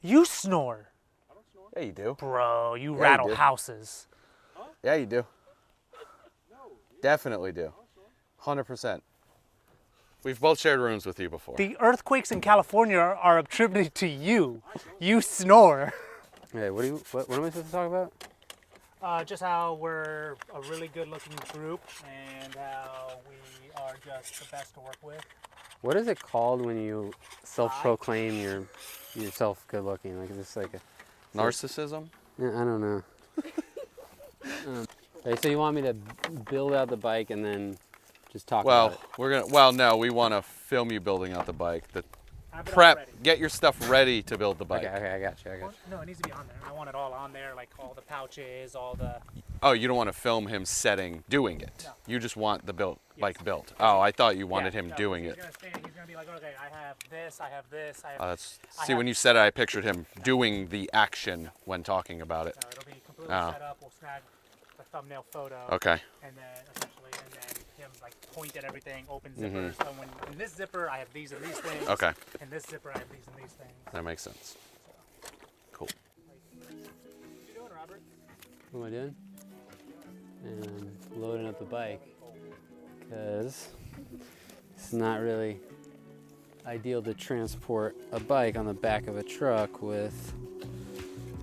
You snore. I don't snore. Yeah, you do. Bro, you Yeah, rattle you do. houses. Huh? Yeah, you do. No. Definitely do. 100%. We've both shared rooms with you before. The earthquakes in California are attributed to you. You snore. Hey, what am I supposed to talk about? Just how we're a really good-looking group and how we are just the best to work with. What is it called when you self-proclaim yourself good-looking? Like, is this like a Narcissism? Yeah, I don't know. Okay, so you want me to build out the bike and then just talk about it? No, we want to film you building out the bike. Have it all Prep, ready. get your stuff ready to build the bike. Okay, I got you. No, it needs to be on there. I want it all on there, like all the pouches, all the... Oh, you don't want to film him doing it. No. You just want the bike built. Oh, I thought you wanted him no, doing he's it. Gonna stand, he's going to be like, okay, I have this, I have this, I have... When you said it, I pictured him doing the action when talking about it. No, it'll be completely set up. We'll snag the thumbnail photo. Okay. And then him like point at everything, open zipper. So when in this zipper I have these and these things. Okay. In this zipper I have these and these things. That makes sense. Cool. What you doing, Robert? What am I doing? And loading up the bike because it's not really ideal to transport a bike on the back of a truck with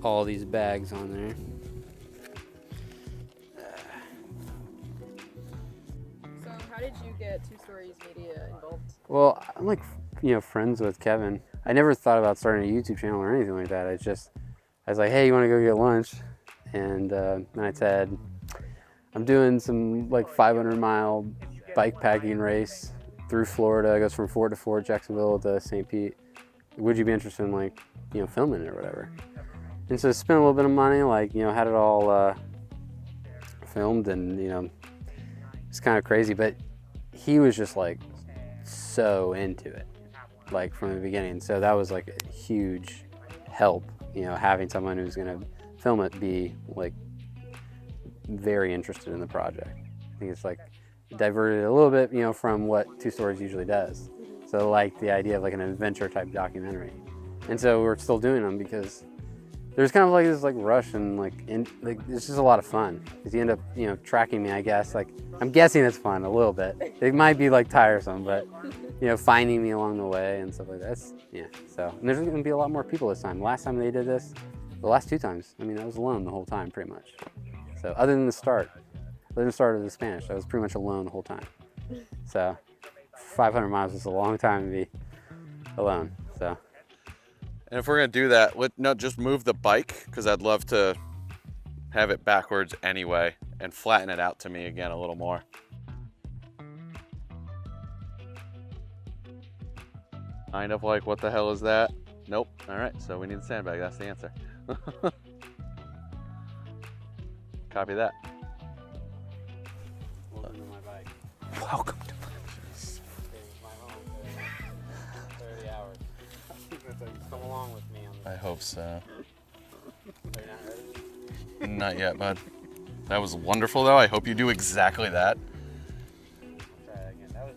all these bags on there. So how did you get Two Stories Media involved? Well, I'm like, friends with Kevin. I never thought about starting a YouTube channel or anything like that. I was like, hey, you want to go get lunch? And I said, I'm doing some like 500-mile bike packing race through Florida. It goes from Fort to Fort, Jacksonville to St. Pete. Would you be interested in like, filming it or whatever? And so spent a little bit of money, like, had it all filmed, and it's kind of crazy, but he was just like so into it, like from the beginning. So that was like a huge help, having someone who's gonna film it be like very interested in the project. I think it's like diverted a little bit, from what Two Stories usually does. So like the idea of like an adventure type documentary. And so we're still doing them because there's kind of like this like rush and it's just a lot of fun. Because you end up, tracking me, I guess. Like, I'm guessing it's fun a little bit. It might be like tiresome, but finding me along the way and stuff like that. So, and there's gonna be a lot more people this time. Last time they did this, the last 2 times, I was alone the whole time pretty much. So other than the start of the Spanish, I was pretty much alone the whole time. So 500 miles is a long time to be alone, so. And if we're gonna do that, just move the bike, because I'd love to have it backwards anyway and flatten it out to me again a little more. Kind of like, what the hell is that? Nope. All right, so we need the sandbag. That's the answer. Copy that. Welcome to my bike. Welcome to My home for 30 hours. Come along with me on this. I hope so. Are you not ready? Not yet, bud. That was wonderful, though. I hope you do exactly that. Try that again. That was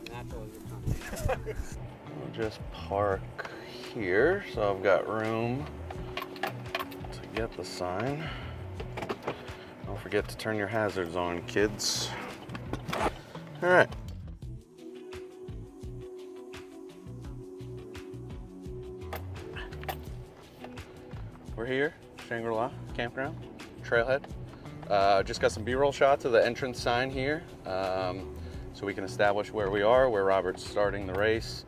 as natural as it comes. We'll just park here, so I've got room to get the sign. Don't forget to turn your hazards on, kids. All right. We're here, Shangri-La Campground, Trailhead. Just got some B-roll shots of the entrance sign here, so we can establish where we are, where Robert's starting the race.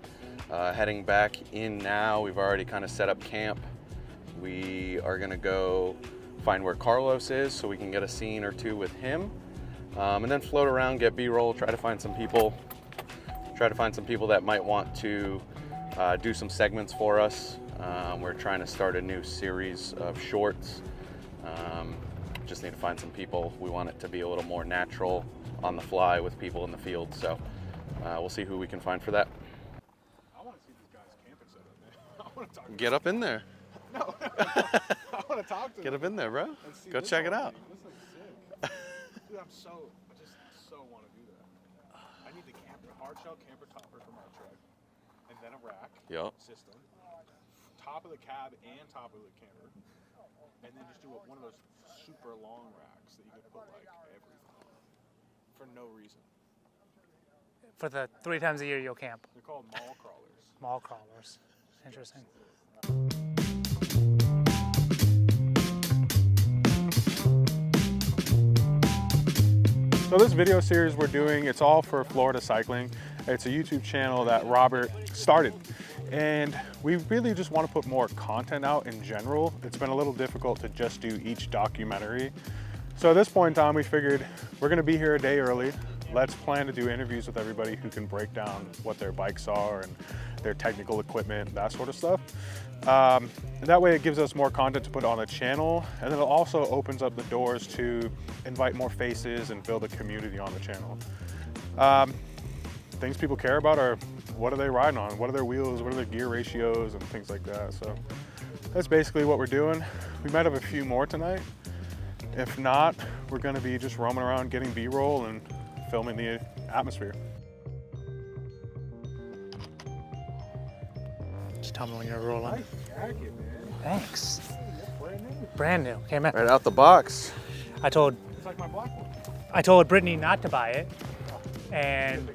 Heading back in now. We've already kind of set up camp. We are gonna go find where Carlos is so we can get a scene or two with him, and then float around, get B-roll, try to find some people that might want to do some segments for us. We're trying to start a new series of shorts. Just need to find some people. We want it to be a little more natural on the fly with people in the field, so we'll see who we can find for that. I want to see these guys camping setup, man. I want to talk to Get up in there. No. I want to talk to Get them. up in there, bro. And see Go this check it whole out. thing. This looks sick. Dude, I just so want to do that. I need the hard shell camper topper for my truck, and then a rack Yup. system. top of the cab and top of the camper, and then just do one of those super long racks that you could put like everything on for no reason. For the 3 times a year you'll camp. They're called mall crawlers. Mall crawlers. Interesting. So this video series we're doing, it's all for Florida Cycling. It's a YouTube channel that Robert started. And we really just want to put more content out in general. It's been a little difficult to just do each documentary. So at this point in time, we figured we're gonna be here a day early. Let's plan to do interviews with everybody who can break down what their bikes are and their technical equipment, that sort of stuff. And that way it gives us more content to put on the channel, and then it also opens up the doors to invite more faces and build a community on the channel. Things people care about are what are they riding on, what are their wheels, what are their gear ratios, and things like that. So that's basically what we're doing. We might have a few more tonight. If not, we're gonna be just roaming around getting B-roll and filming the atmosphere. Just tell me when you're rolling. Nice jacket, man. Thanks. Brand new. Brand new. Came in. Right out the box. I told It's like my black one. I told Brittany not to buy it, and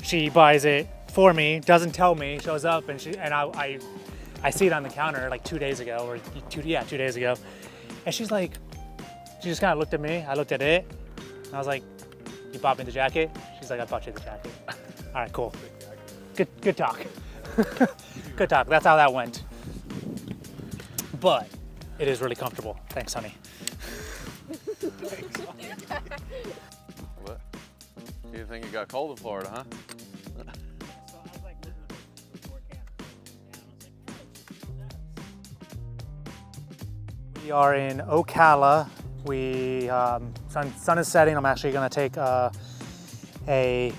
she buys it for me. Doesn't tell me. Shows up and I see it on the counter like 2 days ago, or 2 days ago, and she's like, she just kind of looked at me. I looked at it, and I was like, "You bought me the jacket?" She's like, "I bought you the jacket." All right, cool. Good talk. Good talk. That's how that went. But it is really comfortable. Thanks, honey. What? You didn't think it got cold in Florida, huh? We are in Ocala. Sun is setting. I'm actually going to take a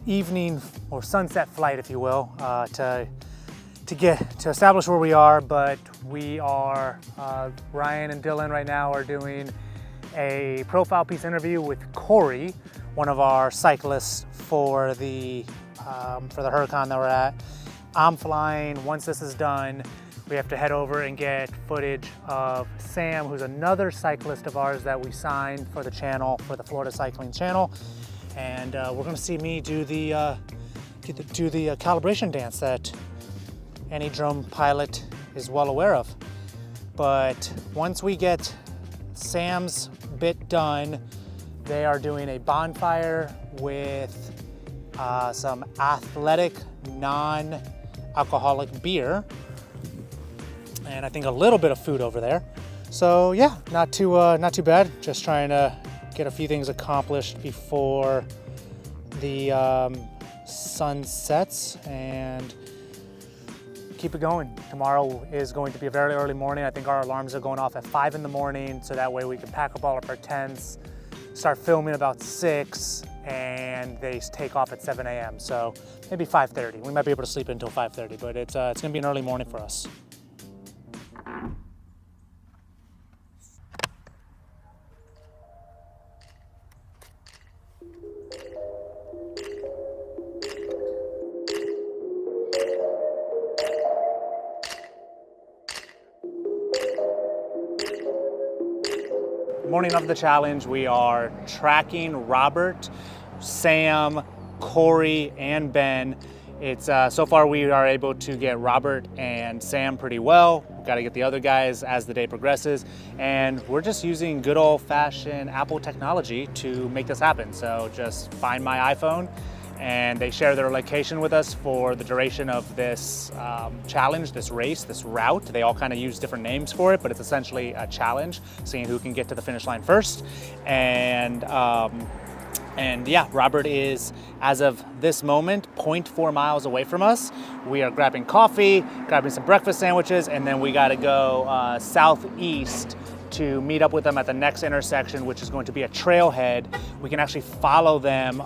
evening or sunset flight, if you will, to establish where we are. But we are Ryan and Dylan right now are doing a profile piece interview with Corey, one of our cyclists for the Huracan that we're at. I'm flying. Once this is done, we have to head over and get footage of Sam, who's another cyclist of ours that we signed for the channel, for the Florida Cycling channel. And we're gonna see me do the calibration dance that any drone pilot is well aware of. But once we get Sam's bit done, they are doing a bonfire with some athletic, non-alcoholic beer, and I think a little bit of food over there. So yeah, not too bad. Just trying to get a few things accomplished before the sun sets and keep it going. Tomorrow is going to be a very early morning. I think our alarms are going off at 5 in the morning, so that way we can pack up all of our tents, start filming about 6, and they take off at 7 a.m. So maybe 5:30. We might be able to sleep until 5:30, but it's gonna be an early morning for us. Morning of the challenge, we are tracking Robert, Sam, Corey, and Ben. It's so far we are able to get Robert and Sam pretty well. We've got to get the other guys as the day progresses, and we're just using good old-fashioned Apple technology to make this happen. So just find my iPhone, and they share their location with us for the duration of this challenge, this race, this route. They all kind of use different names for it, but it's essentially a challenge, seeing who can get to the finish line first. And yeah, Robert is, as of this moment, 0.4 miles away from us. We are grabbing coffee, grabbing some breakfast sandwiches, and then we gotta go southeast to meet up with them at the next intersection, which is going to be a trailhead. We can actually follow them.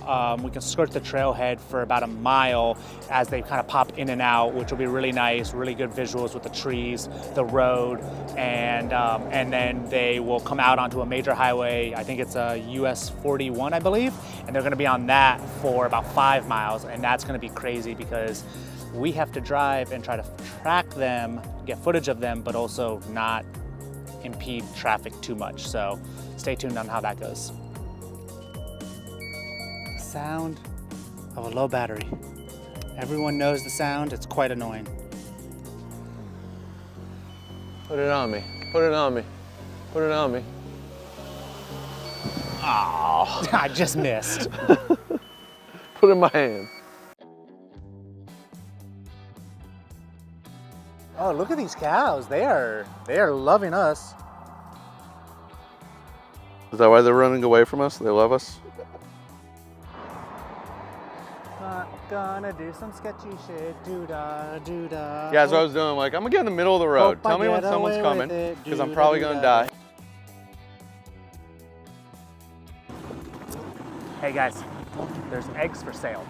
We can skirt the trailhead for about a mile as they kind of pop in and out, which will be really nice, really good visuals with the trees, the road, and then they will come out onto a major highway. I think it's a US 41, I believe, and they're gonna be on that for about 5 miles, and that's gonna be crazy because we have to drive and try to track them, get footage of them, but also not impede traffic too much. So stay tuned on how that goes. Sound of a low battery. Everyone knows the sound, it's quite annoying. Put it on me. Put it on me. Put it on me. Oh. I just missed. Put it in my hand. Oh, look at these cows. They are loving us. Is that why they're running away from us? They love us? Gonna do some sketchy shit, doo-dah, doo-dah. Yeah, that's what I was doing. Like, I'm gonna get in the middle of the road. Hope Tell I me when get someone's away coming, with it. because I'm probably gonna die. Hey guys, there's eggs for sale.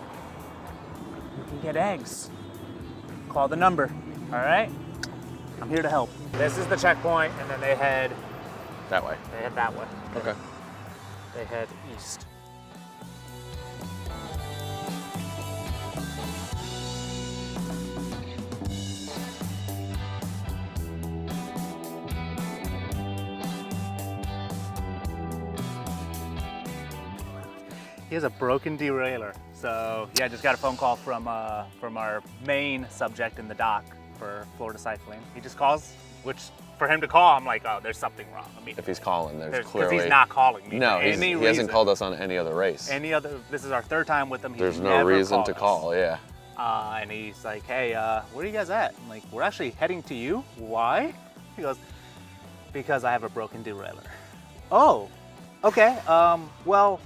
You can get eggs. Call the number, all right? I'm here to help. This is the checkpoint, and then they head That way. that way. Okay. They head east. He has a broken derailleur. So yeah, I just got a phone call from our main subject in the dock for Florida Cycling. He just calls, which for him to call, I'm like, oh, there's something wrong. I mean, If he's calling, there's clearly... because he's not calling me. No, for he any hasn't reason. called us on any other race. This is our third time with him. He's There's no never reason called to us. call, yeah. And he's like, hey, where are you guys at? I'm like, we're actually heading to you. Why? He goes, because I have a broken derailleur. Oh, okay. Well,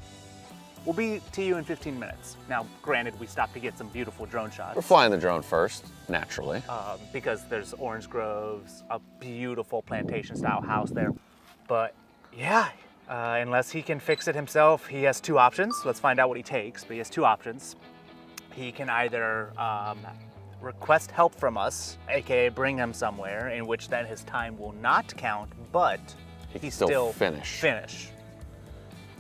we'll be to you in 15 minutes. Now, granted, we stopped to get some beautiful drone shots. We're flying the drone first, naturally. Because there's orange groves, a beautiful plantation-style house there. But yeah, unless he can fix it himself, he has two options. Let's find out what he takes, but he has two options. He can either request help from us, aka bring him somewhere, in which then his time will not count, but He can he's still finish.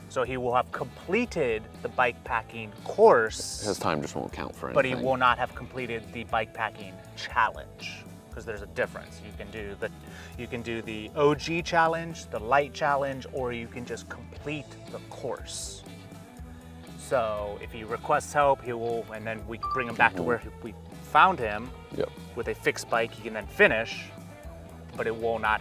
So he will have completed the bike packing course. His time just won't count for anything. But he will not have completed the bike packing challenge, because there's a difference. You can do the OG challenge, the light challenge, or you can just complete the course. So if he requests help, he will, and then we bring him back to where we found him. Yep. With a fixed bike, he can then finish, but it will not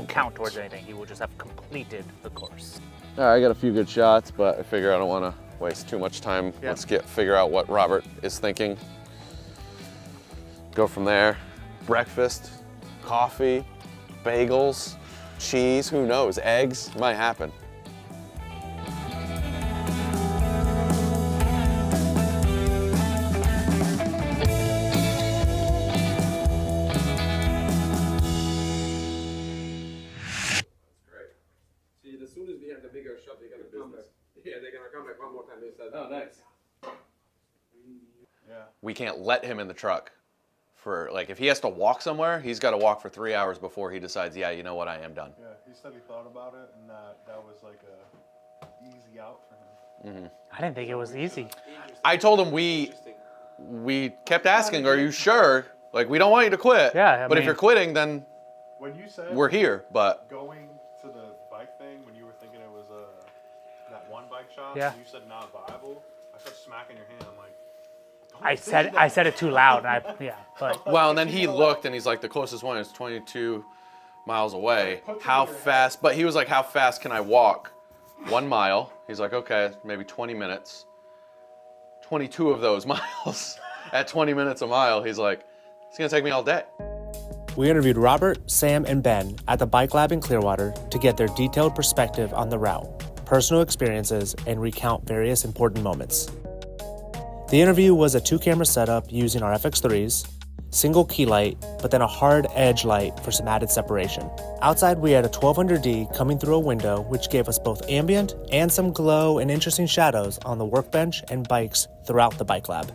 count towards anything. He will just have completed the course. All right, I got a few good shots, but I figure I don't want to waste too much time. Yeah. Let's figure out what Robert is thinking. Go from there. Breakfast, coffee, bagels, cheese, who knows? Eggs, might happen. As soon as we have the bigger shot, they're gonna come back. Yeah, they're gonna come back one more time. They said, Oh, nice. Yeah. We can't let him in the truck for, like, if he has to walk somewhere, he's got to walk for 3 hours before he decides, yeah, you know what, I am done. Yeah, he said he thought about it and that was like a easy out for him. I didn't think it was easy. I told him we kept asking, are you sure? Like, we don't want you to quit. Yeah, I but if mean- you're quitting, then When you said we're here. But going to the bike thing, when you were thinking it was that one bike shop, Yeah. and you said not viable, I started smacking your hand. I'm like, don't I say said that. it too loud, and but well, and then he looked and he's like, the closest one is 22 miles away. How fast? But he was like, how fast can I walk? 1 mile. He's like, okay, maybe 20 minutes. 22 of those miles at 20 minutes a mile. He's like, it's gonna take me all day. we interviewed Robert, Sam, and Ben at the Bike Lab in Clearwater to get their detailed perspective on the route, personal experiences, and recount various important moments. The interview was a 2-camera setup using our FX3s, single key light, but then a hard edge light for some added separation. Outside, we had a 1200D coming through a window, which gave us both ambient and some glow and interesting shadows on the workbench and bikes throughout the Bike Lab.